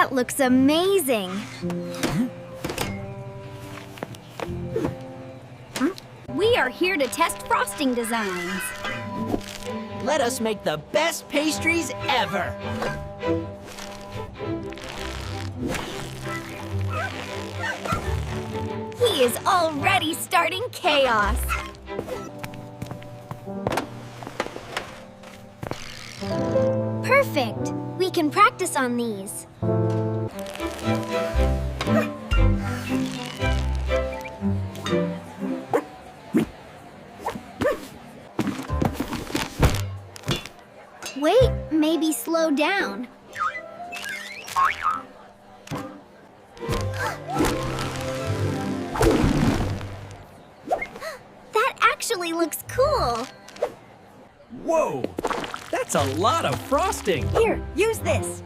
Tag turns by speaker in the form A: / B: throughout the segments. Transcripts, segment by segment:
A: That looks amazing. We are here to test frosting designs.
B: Let us make the best pastries ever.
A: He is already starting chaos. Perfect. We can practice on these. Wait, maybe slow down. That actually looks cool.
B: Whoa, that's a lot of frosting.
A: Here, use this.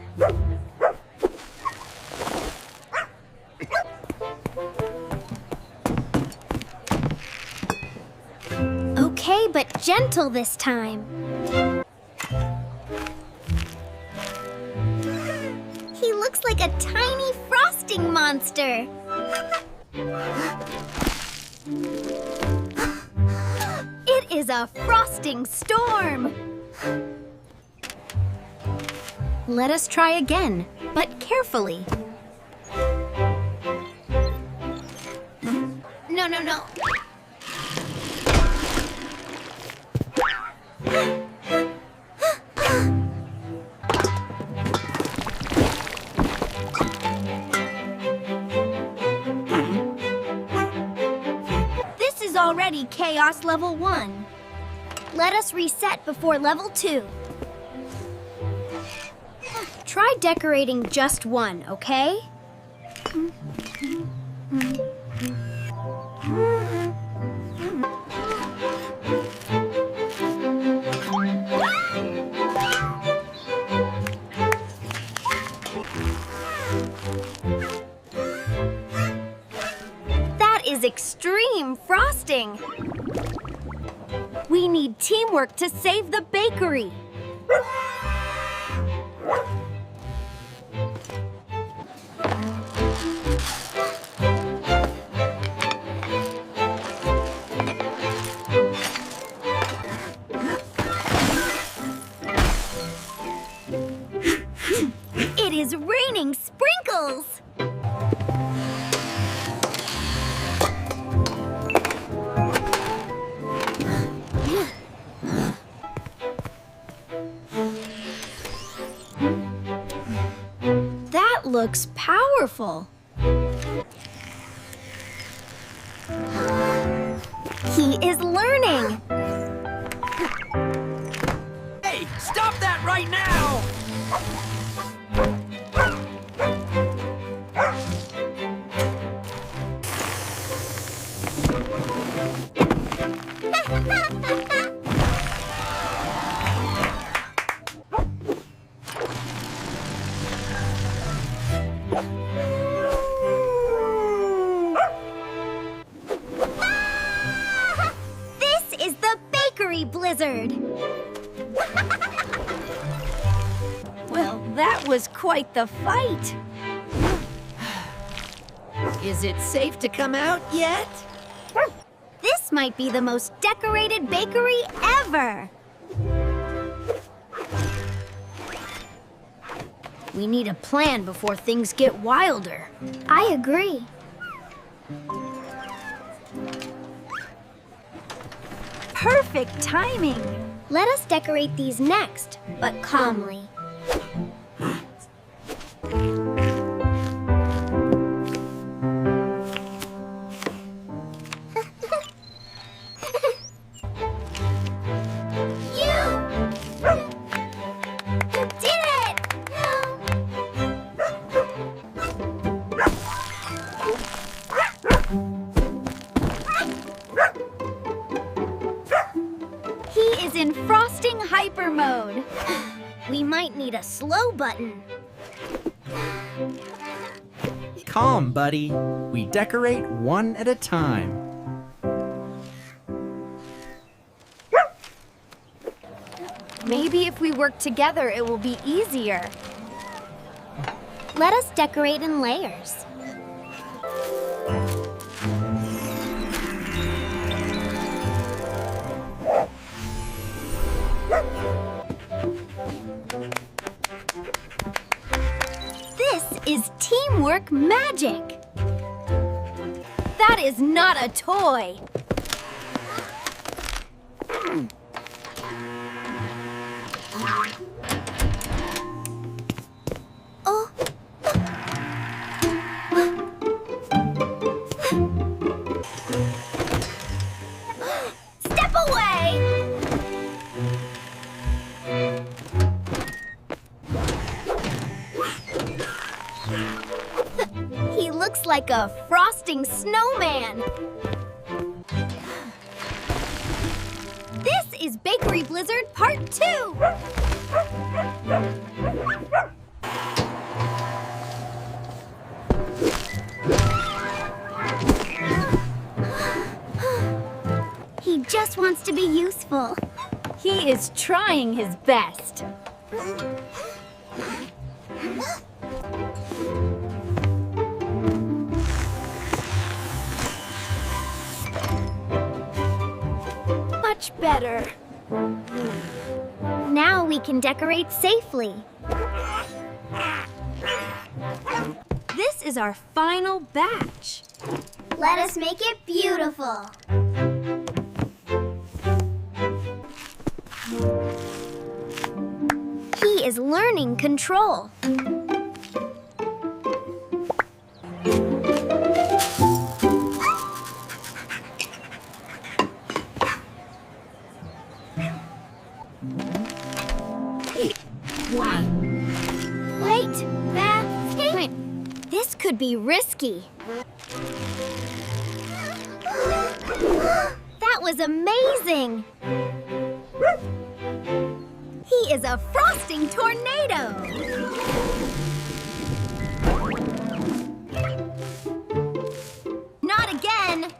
A: Okay, but gentle this time. He looks like a tiny frosting monster. It is a frosting storm. Let us try again, but carefully. No, no, no. This is already Chaos Level 1. Let us reset before Level 2. Try decorating just one, okay? That is extreme frosting. We need teamwork to save the bakery. It is raining sprinkles! That looks powerful. He is learning.
B: Hey, stop that right now!
A: This is the bakery blizzard. Well, that was quite the fight.
B: Is it safe to come out yet?
A: This might be the most decorated bakery ever. We need a plan before things get wilder. I agree. Perfect timing. Let us decorate these next, but calmly. In frosting hyper mode. We might need a slow button.
B: Calm, buddy. We decorate one at a time.
A: Maybe if we work together, it will be easier. Let us decorate in layers. This is teamwork magic. That is not a toy. Oh. Step away! He looks like a frosting snowman. This is Bakery Blizzard Part 2. He just wants to be useful.
C: He is trying his best.
A: Much better. Now we can decorate safely.
C: This is our final batch.
A: Let us make it beautiful. He is learning control. Wait, this could be risky. That was amazing! He is a frosting tornado! Not again!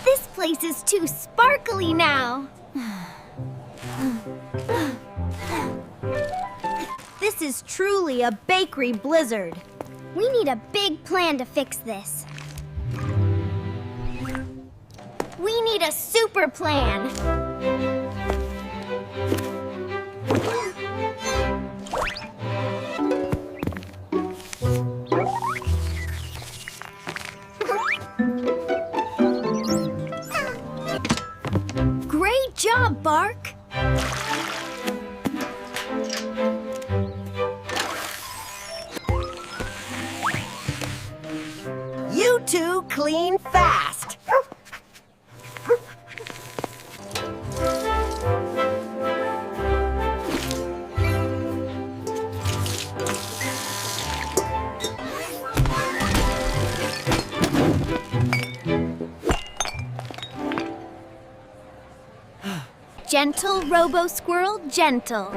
A: This place is too sparkly now.
C: This is truly a bakery blizzard.
A: We need a big plan to fix this. We need a super plan. Great job, Bark.
B: You two clean fast.
A: Gentle, Robo Squirrel, gentle.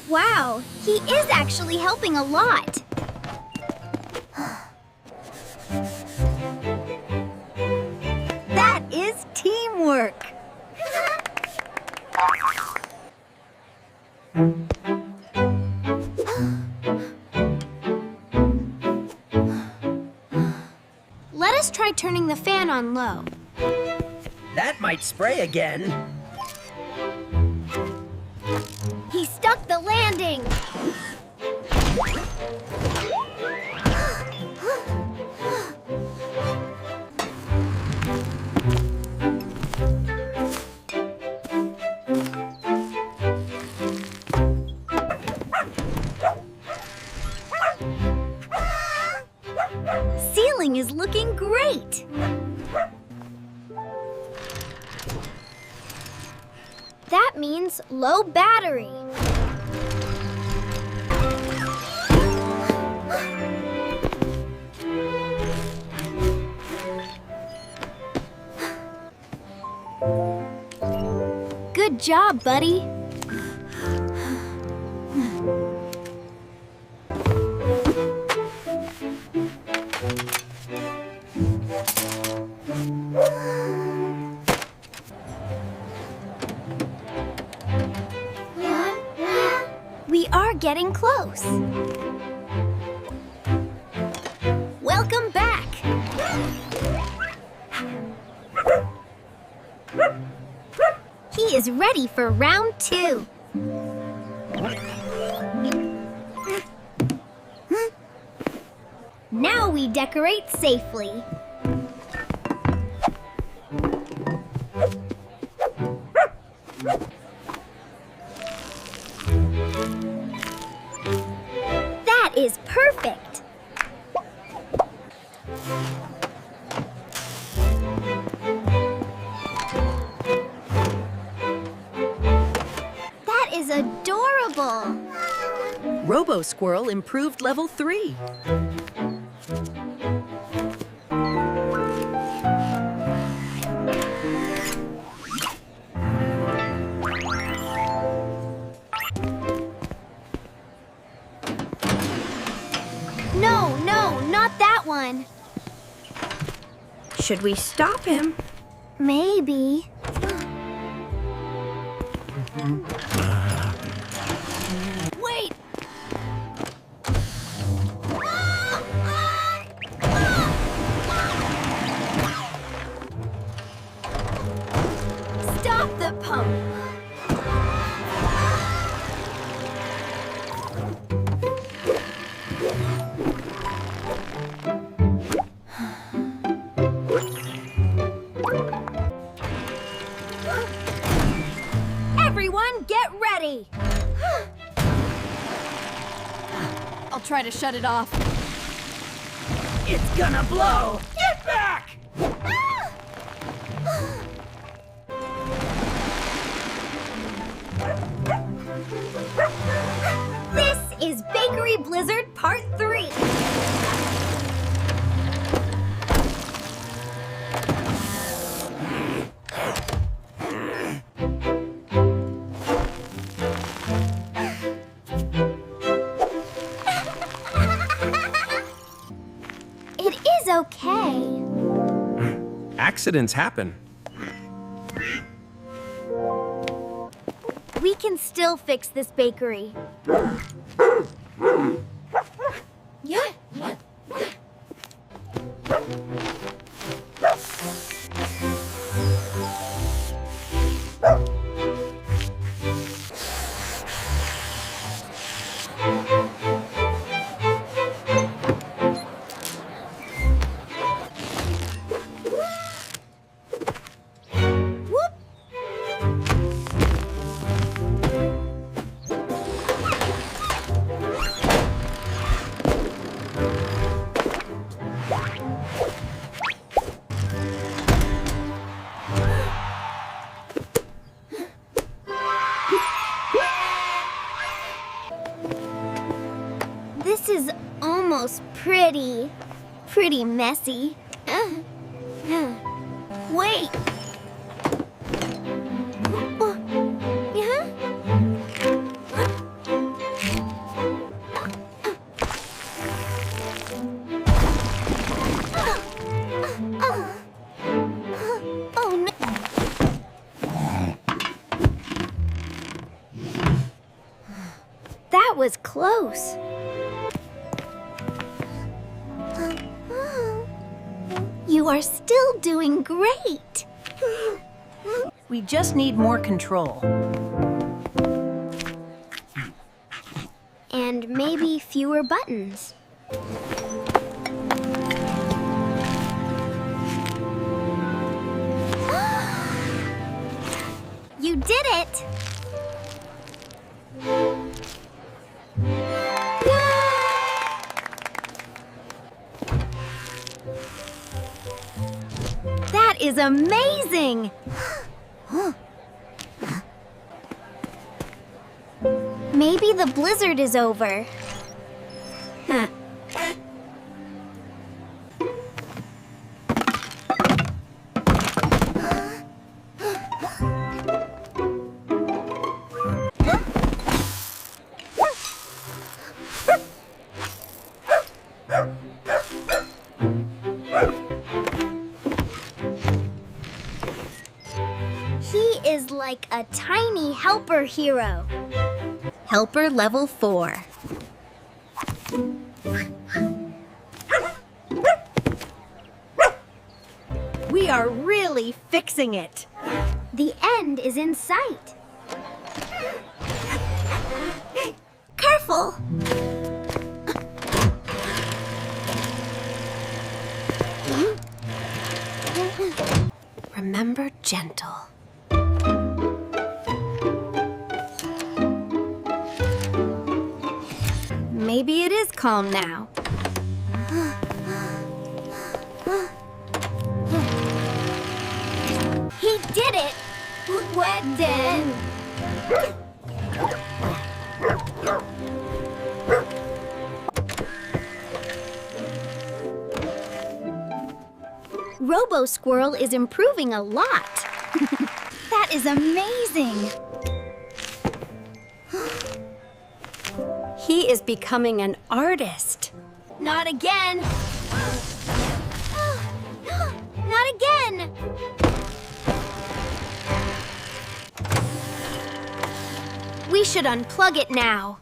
A: Wow, he is actually helping a lot.
C: That is teamwork.
A: Let us try turning the fan on low.
B: That might spray again.
A: He stuck the landing. Ceiling is looking great. That means low battery. job, buddy. We are getting close. Welcome back. He is ready for round 2. Now we decorate safely. That is perfect. That is adorable.
D: Robo Squirrel improved level 3.
A: No, no, not that one.
C: Should we stop him?
A: Maybe. Wait! Stop the pump! Everyone, get ready!
D: I'll try to shut it off.
B: It's gonna blow! Get back!
A: This is Bakery Blizzard Part 3. It is okay.
E: Accidents happen.
A: We can still fix this bakery. Yeah. Whoop. This is almost pretty messy. Wait. Yeah? Oh no. That was close. You are still doing great.
D: We just need more control.
A: And maybe fewer buttons. You did it! That is amazing! Maybe the blizzard is over. Huh. is like a tiny helper hero.
D: Helper level 4.
C: We are really fixing it.
A: The end is in sight. Careful!
D: Remember gentle.
C: Maybe it is calm now.
A: He did it! What then? Robo Squirrel is improving a lot. That is amazing.
C: He is becoming an artist.
A: Not again. Not again.
C: We should unplug it now.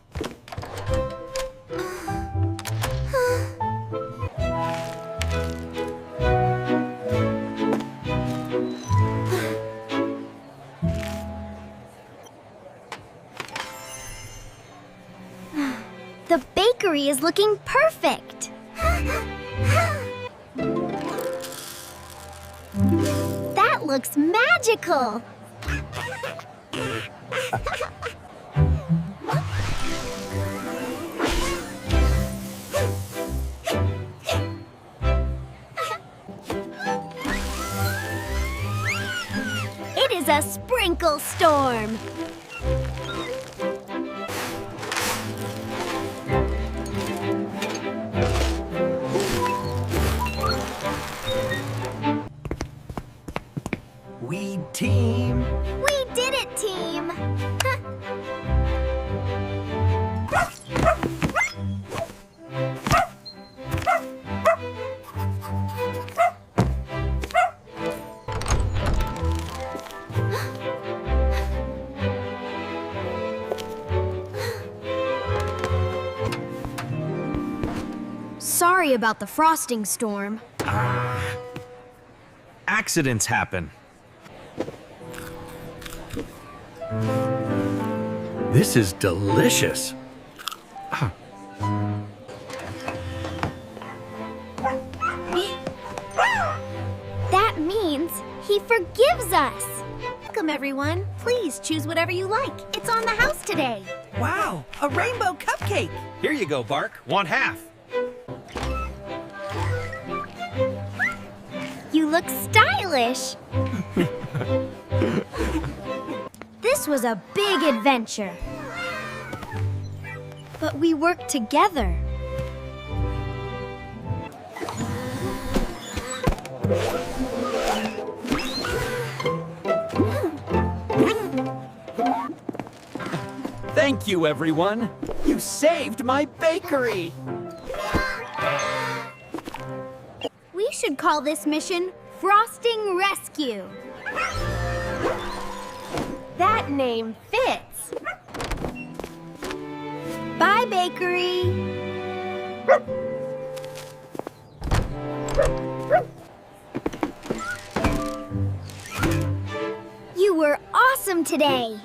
A: The bakery is looking perfect. That looks magical. It is a sprinkle storm.
B: We team.
A: We did it, team!
C: Sorry about the frosting storm.
E: Accidents happen.
B: This is delicious.
A: That means he forgives us.
C: Welcome, everyone. Please choose whatever you like. It's on the house today.
B: Wow, a rainbow cupcake.
E: Here you go, Bark. Want half?
A: You look stylish.
C: This was a big adventure. But we worked together.
B: Thank you, everyone. You saved my bakery.
A: We should call this mission Frosting Rescue.
C: That name fits. Bye, bakery.
A: You were awesome today.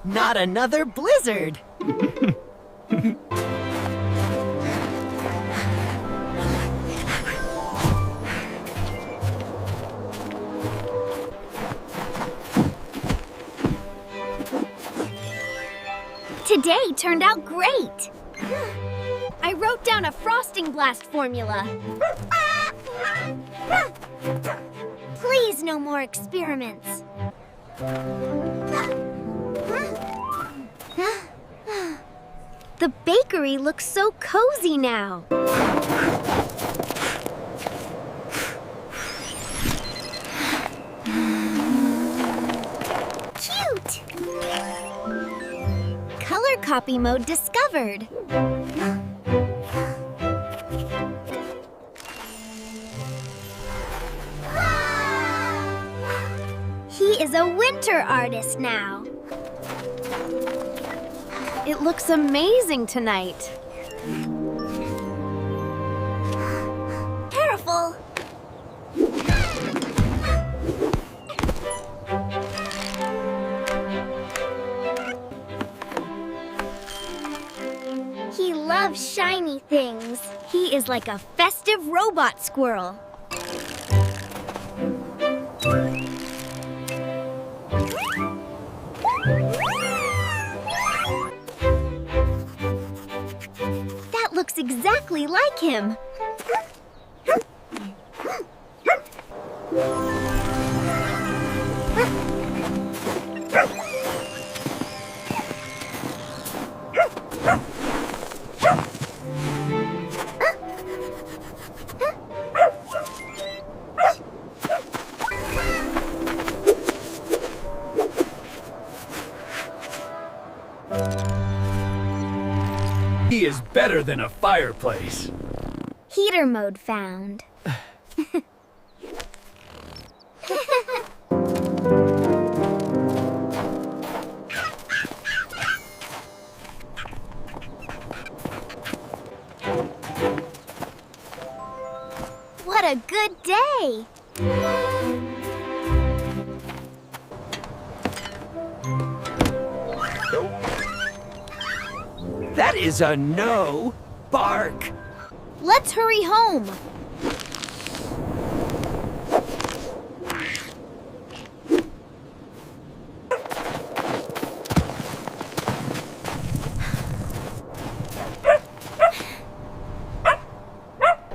B: Not another blizzard.
A: Today turned out great. I wrote down a Frosting Blast formula. Please, no more experiments. The bakery looks so cozy now. Cute! copy mode discovered. He is a winter artist now.
C: It looks amazing tonight.
A: Careful! He loves shiny things. He is like a festive robot squirrel. That looks exactly like him.
F: He is better than a fireplace.
A: Heater mode found. What a good day!
B: That is a no, Bark.
A: Let's hurry home.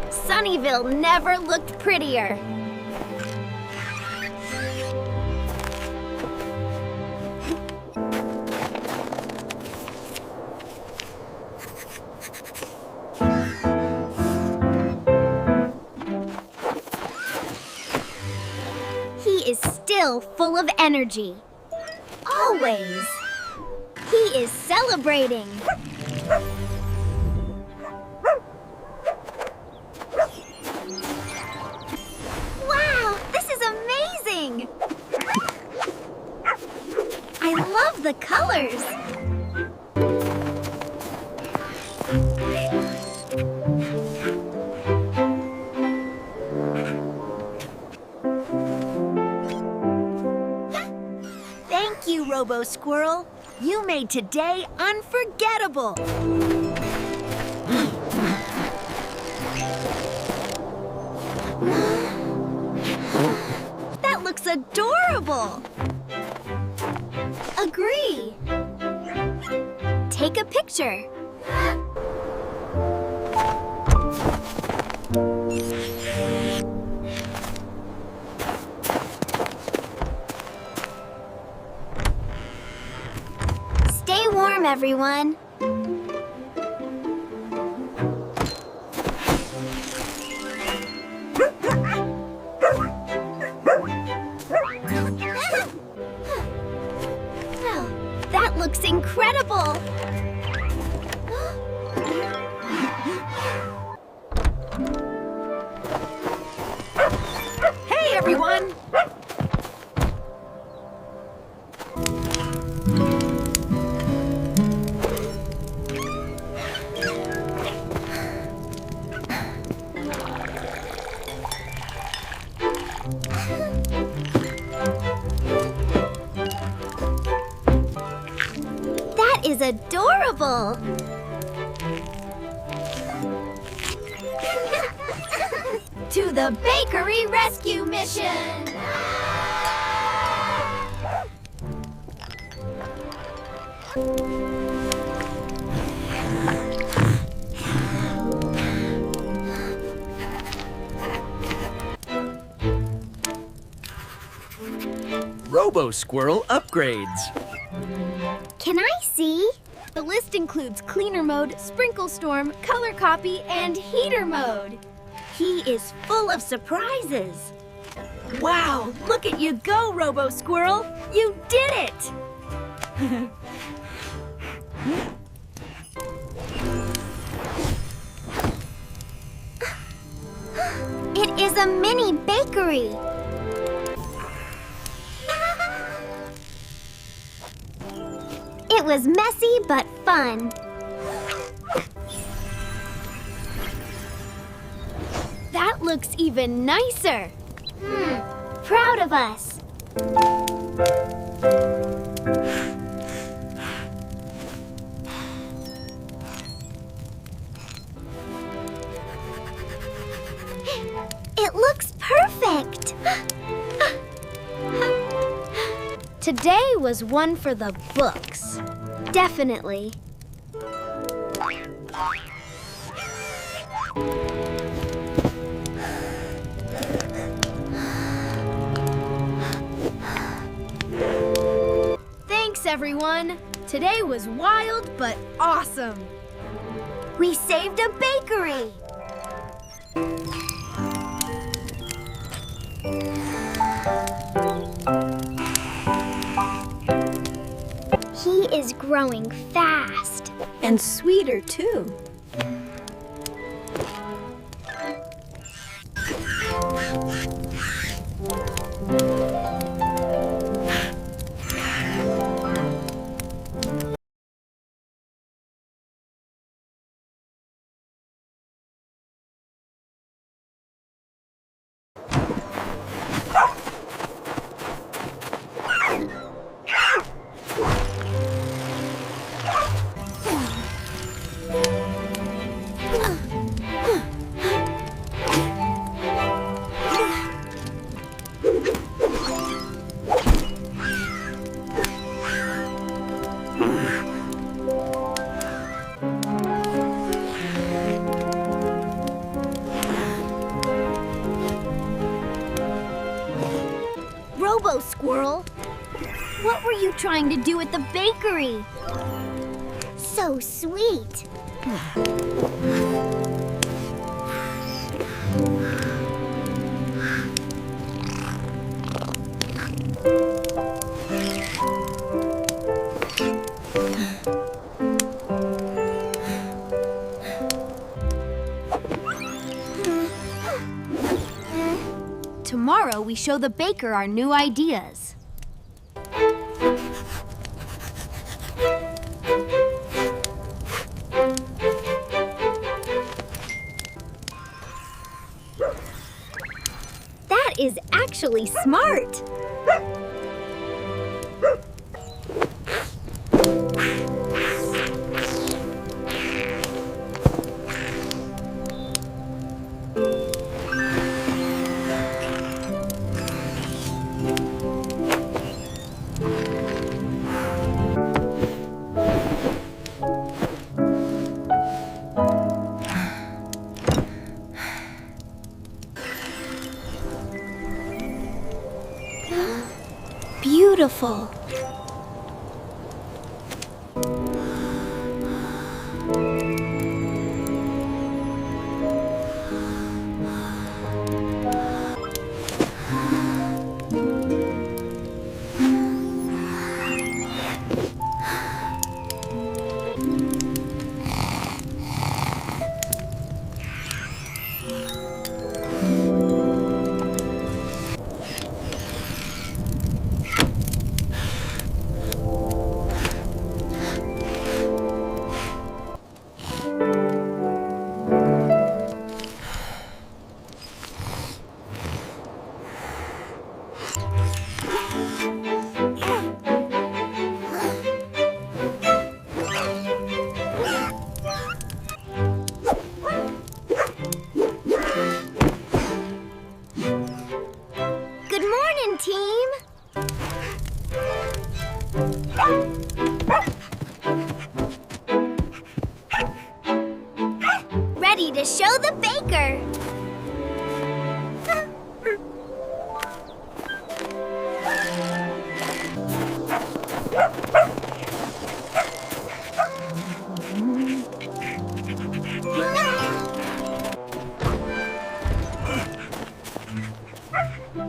A: Sunnyville never looked prettier. He is still full of energy. Always. He is celebrating. Wow, this is amazing! I love the colors. Thank you, Robo Squirrel. You made today unforgettable. That looks adorable. Agree. Take a picture. Stay warm, everyone. That looks incredible.
D: Hey, everyone!
A: That is adorable. To the bakery rescue mission.
B: Robo Squirrel upgrades.
A: Can I see? The list includes cleaner mode, sprinkle storm, color copy, and heater mode. He is full of surprises. Wow, look at you go, Robo Squirrel. You did it! is a mini bakery. It was messy but fun. That looks even nicer. Proud of us. It looks perfect. Today was one for the books. Definitely. Thanks, everyone. Today was wild but awesome. We saved a bakery. He is growing fast.
D: And sweeter, too.
A: Robo Squirrel, what were you trying to do at the bakery? So sweet. Tomorrow we show the baker our new ideas. That is actually smart. Beautiful. Team. Ready to show the baker.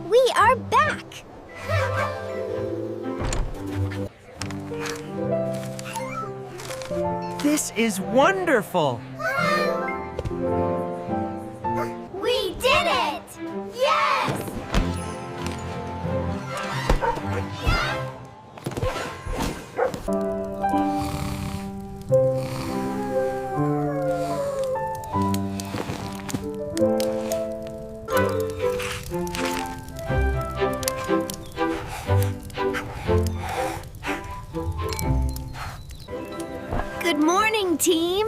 A: We are back.
B: This is wonderful!
A: We did it! Good morning, team.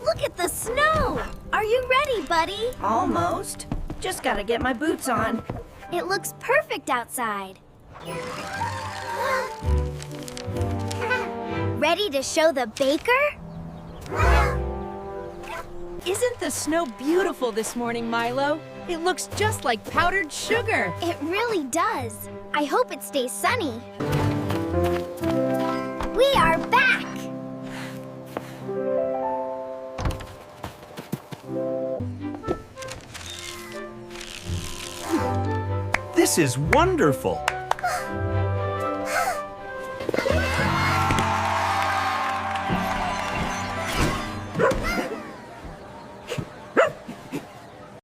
A: Look at the snow. Are you ready, buddy?
D: Almost. Just gotta get my boots on.
A: It looks perfect outside. Ready to show the baker?
D: Isn't the snow beautiful this morning, Milo? It looks just like powdered sugar.
A: It really does. I hope it stays sunny. We are back!
E: This is wonderful.